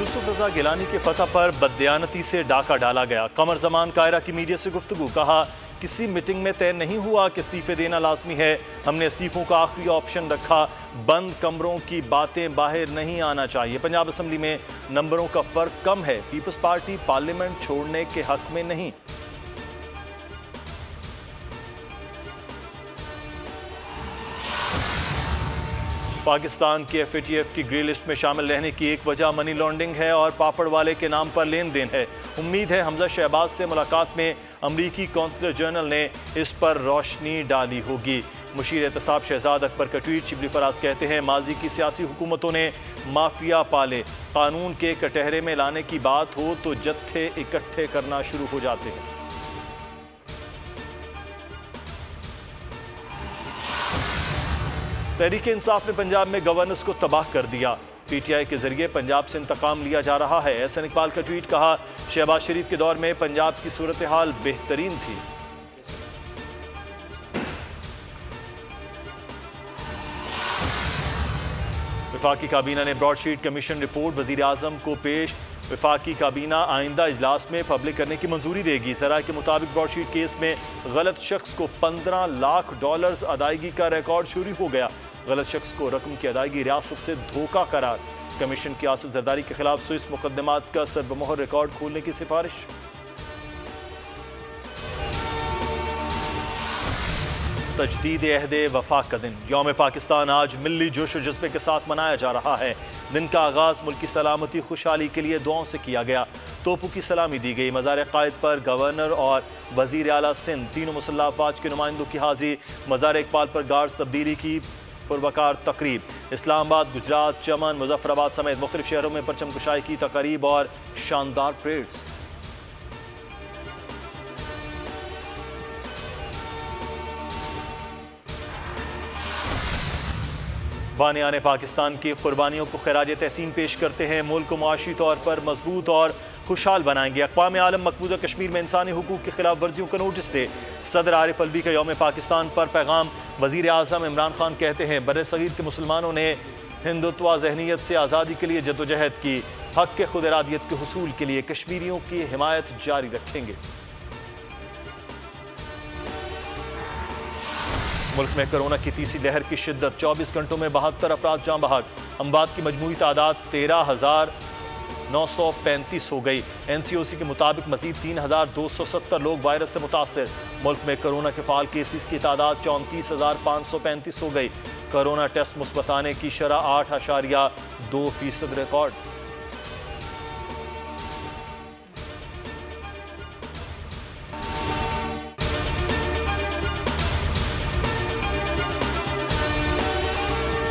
यूसुफ रजा गिलानी के फतह पर बददियानती से डाका डाला गया। कमर जमान कायरा की मीडिया से गुफ्तगू, कहा किसी मीटिंग में तय नहीं हुआ कि इस्तीफे देना लाजमी है, हमने इस्तीफों का आखिरी ऑप्शन रखा, बंद कमरों की बातें बाहर नहीं आना चाहिए। पंजाब असम्बली में नंबरों का फर्क कम है, पीपल्स पार्टी पार्लियामेंट छोड़ने के हक में नहीं। पाकिस्तान के FATF की ग्रे लिस्ट में शामिल रहने की एक वजह मनी लॉन्ड्रिंग है और पापड़ वाले के नाम पर लेन देन है। उम्मीद है हमजा शहबाज से मुलाकात में अमरीकी कौंसलर जनरल ने इस पर रोशनी डाली होगी। मुशीर एहतसाब शहजाद अकबर का ट्वीट, शिबली फराज कहते हैं माजी की सियासी हुकूमतों ने माफिया पाले, कानून के कटहरे में लाने की बात हो तो जत्थे इकट्ठे करना शुरू हो जाते हैं। तहरीक इंसाफ ने पंजाब में गवर्नेंस को तबाह कर दिया, PTI के जरिए पंजाब से इंतकाम लिया जा रहा है। एहसन इकबाल का ट्वीट, कहा शहबाज शरीफ के दौर में पंजाब की सूरत हाल बेहतरीन थी। वफाकी काबीना ने ब्रॉडशीट कमीशन रिपोर्ट वजीर आजम को पेश। वफाकी काबीना आइंदा इजलास में पब्लिक करने की मंजूरी देगी। सराय के मुताबिक ब्रॉडशीट केस में गलत शख्स को $15 लाख अदायगी का रिकॉर्ड चोरी हो गया। गलत शख्स को रकम की अदायगी रियासत से धोखा करार। कमीशन की आसिफ जरदारी के खिलाफ स्विस मुकदमात का सरबमोहर रिकॉर्ड खोलने की सिफारिश। तजदीद अहदे वफा का दिन, यौम पाकिस्तान आज मिली जोश व जज्बे के साथ मनाया जा रहा है। दिन का आगाज़ मुल्क की सलामती खुशहाली के लिए दुआओं से किया गया। तोपों की सलामी दी गई। मज़ार क़ायद पर गवर्नर और वज़ीर आला सिंध, तीनों मुसल्लह अफ़वाज के नुमाइंदों की हाजिरी। मज़ार इकबाल पर गार्ड्स तब्दीली की पुरवकार तकरीब। इस्लामाबाद, गुजरात, चमन, मुजफ्फराबाद समेत मुख्तलिफ शहरों में परचम कुशाई की तकरीब और शानदार परेड्स। बानियाने पाकिस्तान की कुर्बानियों को खिराज तहसीन पेश करते हैं। मुल्क को मुआशी तौर पर मजबूत और खुशहाल बनाएंगे। अक़वाम आलम मकबूजा कश्मीर में इंसानी हुकूक की खिलाफ वर्जियों का नोटिस दे। सदर आरिफ अलवी का यौम पाकिस्तान पर पैगाम। वज़ीर आज़म इमरान खान कहते हैं बर्रे सगीर के मुसलमानों ने हिंदुत्व जहनीत से आज़ादी के लिए जद्दोजहद की। हक के खुद इरादियत के हुसूल के लिए कश्मीरियों की हिमायत जारी रखेंगे। मुल्क में कोरोना की तीसरी लहर की शिद्दत, 24 घंटों में 72 अफराद जाँ बहक। अमवात की मजमूई तादाद 13,935 हो गई। NCOC के मुताबिक मजीद 3,270 लोग वायरस से मुतासर। मुल्क में कोरोना के फाल केसेस की तादाद 34,535 हो गई। कोरोना टेस्ट मुस्बत आने की शरह 8.2% रिकॉर्ड।